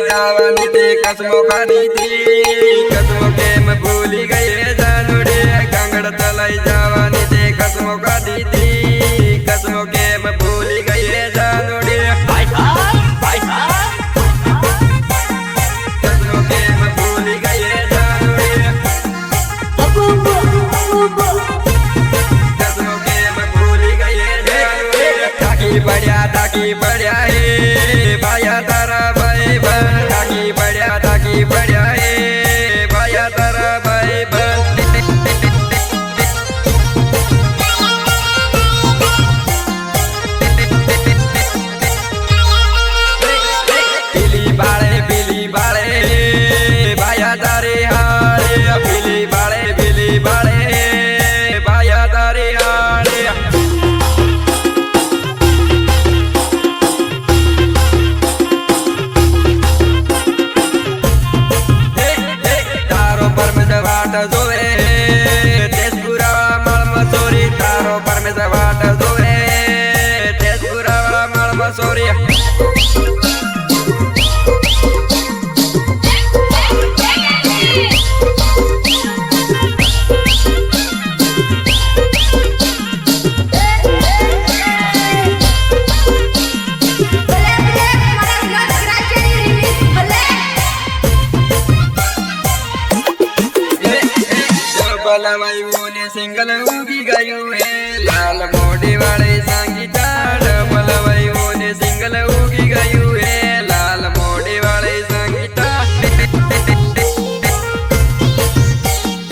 जावानी ते कसमों खानी थी कसमों के मैं भूली गई है जानूड़े कांगड़ तलाई जावानी ते कसमों खानी थी कसमों के मैं भूली गई है जानूड़े कसमों के मैं भूली गई है जानूड़े कसमों के मैं भूली गई है जानूड़े ताकी बढ़िया है भाया तारा भाई बन ताकी बढ़िया है भाया तारा भाई बन बिली बाड़े भाया तारे हारे बिली बाड़े भाया तारे हारे वाट जोवे तेजपुरा मळ मसोरी तारो परमेश वाट जोवे तेजपुरा मळ मसोरी बलवाई ने सिंगल उगी गयू है लाल मोड़ी वाले संगीता बलवाई ने सिंगल उगी गयू है लाल मोड़ी वाले संगीता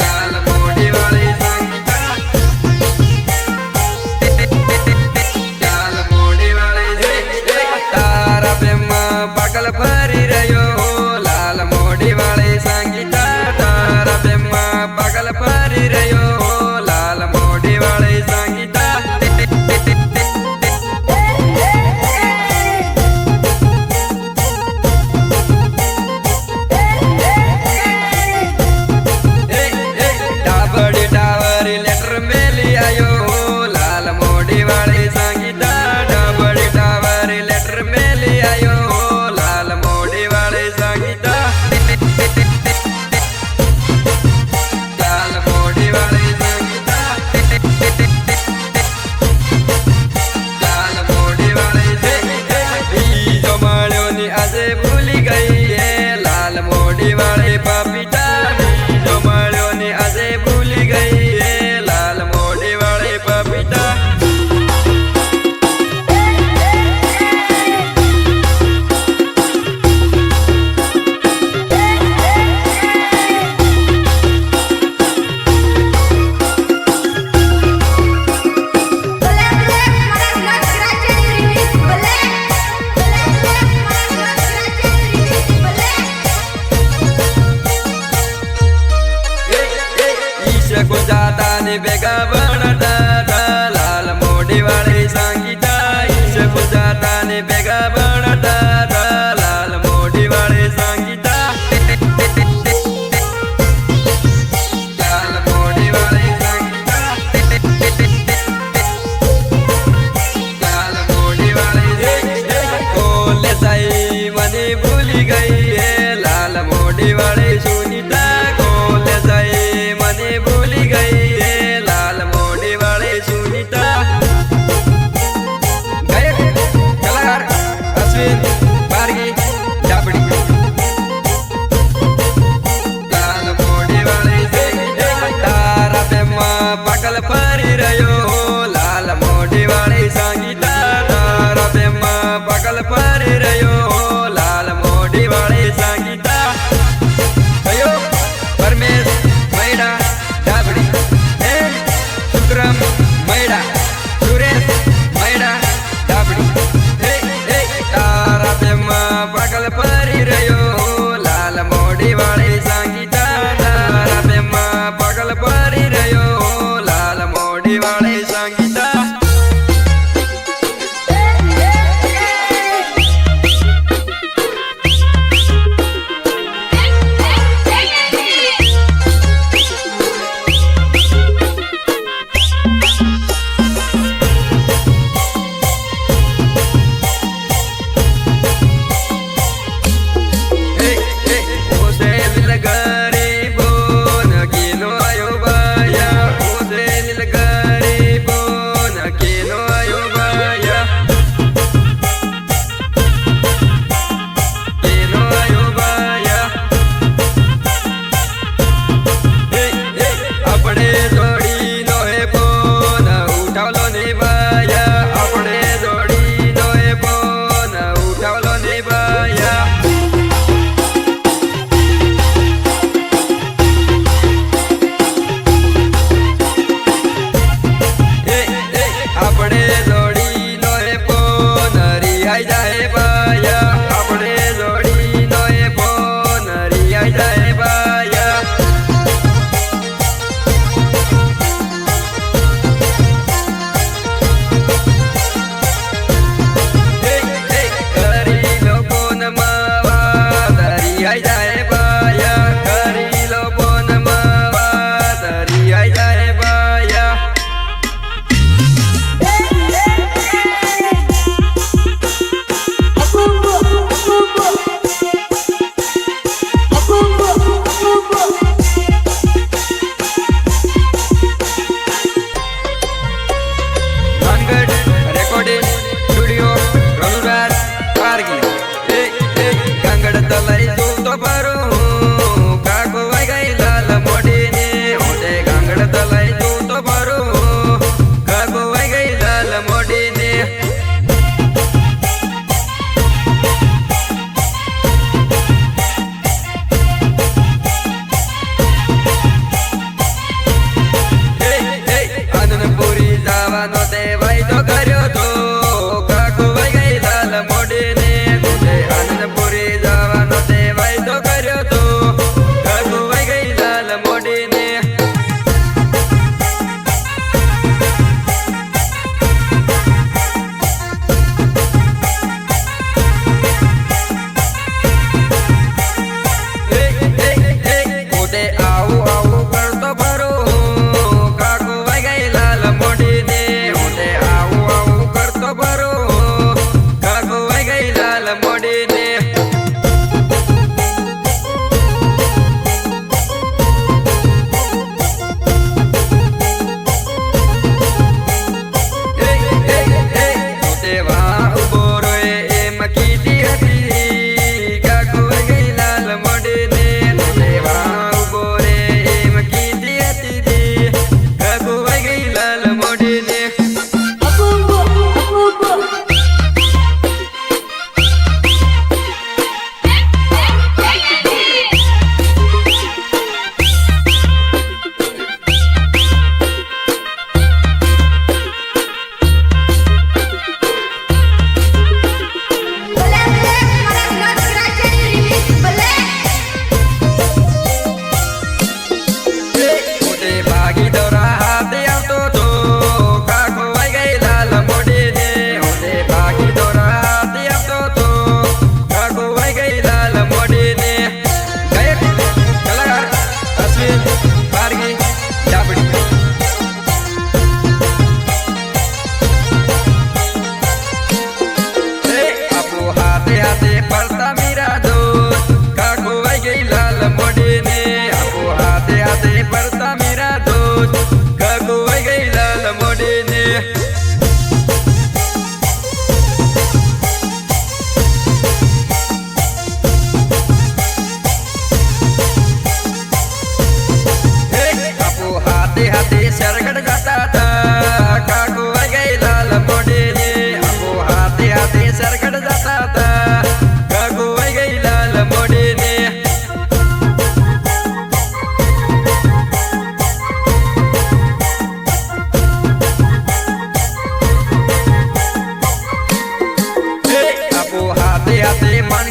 लाल मोड़ी वाले संगीता लाल मोड़ी वाले तारा ब्रह्मा पकल भरी रहो लाल मोड़ी वाले संगीता तारा ब्रह्मा पकल भरी रहो लाल मोड़ी वाले संगीता टावर लेटर में ले आयो लाल मोड़ी वाले संगीता टावर लेटर में ले आयो लाल मोड़ी वाले संगीता लाल मोड़ी वाले संगीता लाल मोड़ी वाले जो माड़ियों ने आजे भूली गई है लाल मोड़ी वाले पापीता जो माड़ियों ने आजे भूली गई है लाल मोड़ी वाले पापीता को जाता ने बेगा बनता लाल मोड़ी वाले संगीता को जाता ने बेगा बनता लाल मोड़ी वाले संगीता लाल मोड़ी वाले संगीता लाल मोड़ी वाले कोले साई मने भूली गई है लाल मोड़ी वाले सुनीता कोले साई मने भूली गई है लाल मोड़ी वाले सुनीता गायक कलाकार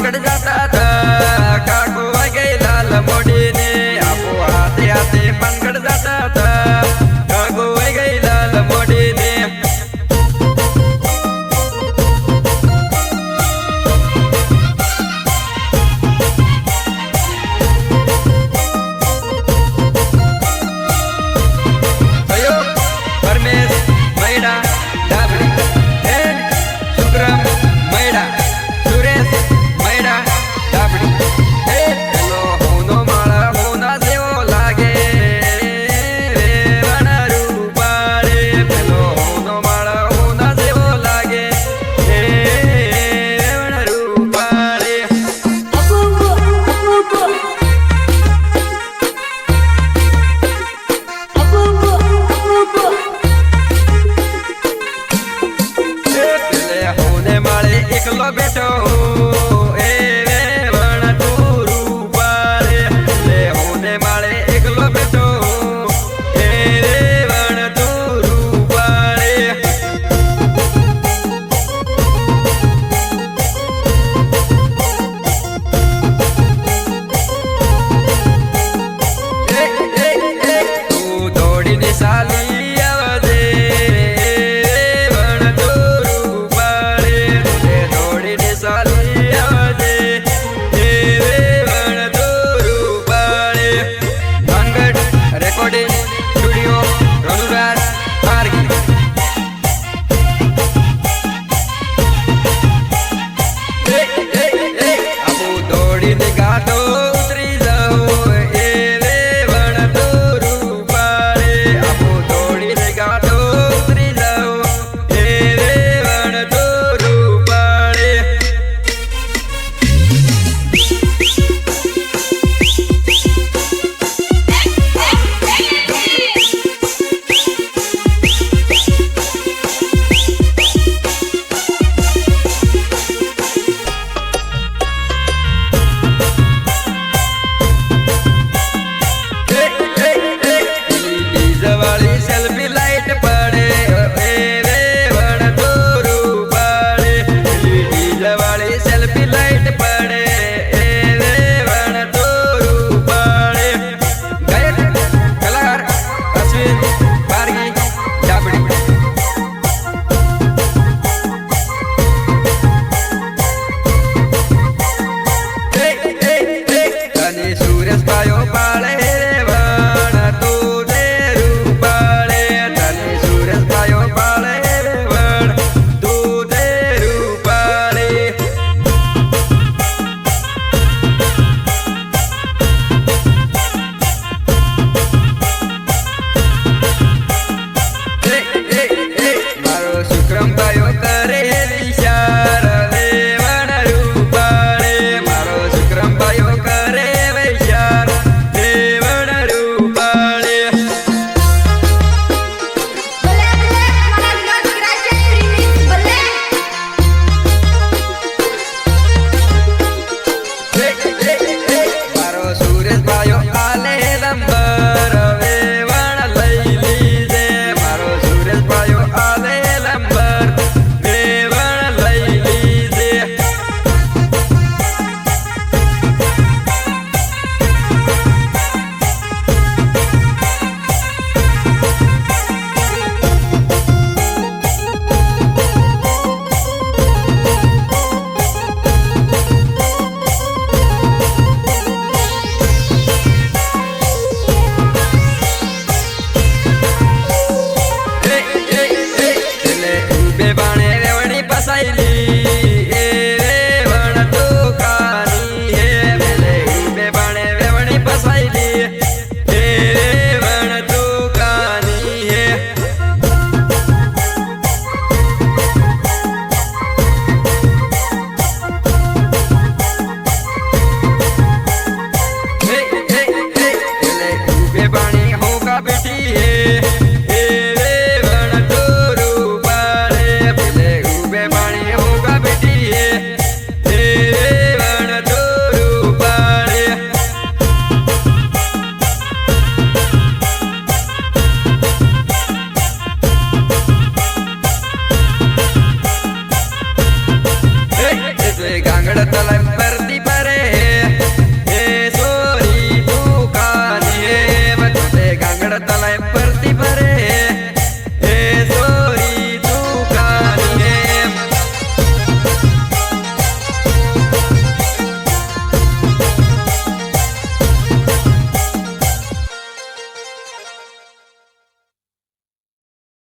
पानगढ़ जाता था काको आ गई लाल मोड़ी ने आपो आते आते पानगढ़ जाता था काको आ गई लाल मोड़ी ने એકલો બેઠો એ વેવણ તું રૂપારે લે હોને માળે એકલો બેઠો એ વેવણ તું રૂપારે તું દોડીને સાલી આવજે recording studio Ranurar Margi abu dodi ne gato utri jao e vevan toru pare abu dodi ne gato utri jao e vevan toru pare selfie light पड़े वेवण तोरू पड़े डीजे वाली सेल्फी लाइट पड़े वेवण तोरू पड़े गायक कलाकार अश्विन बारगी डाबड़ी तनी सूरज पायो पाले गांगड़ तलब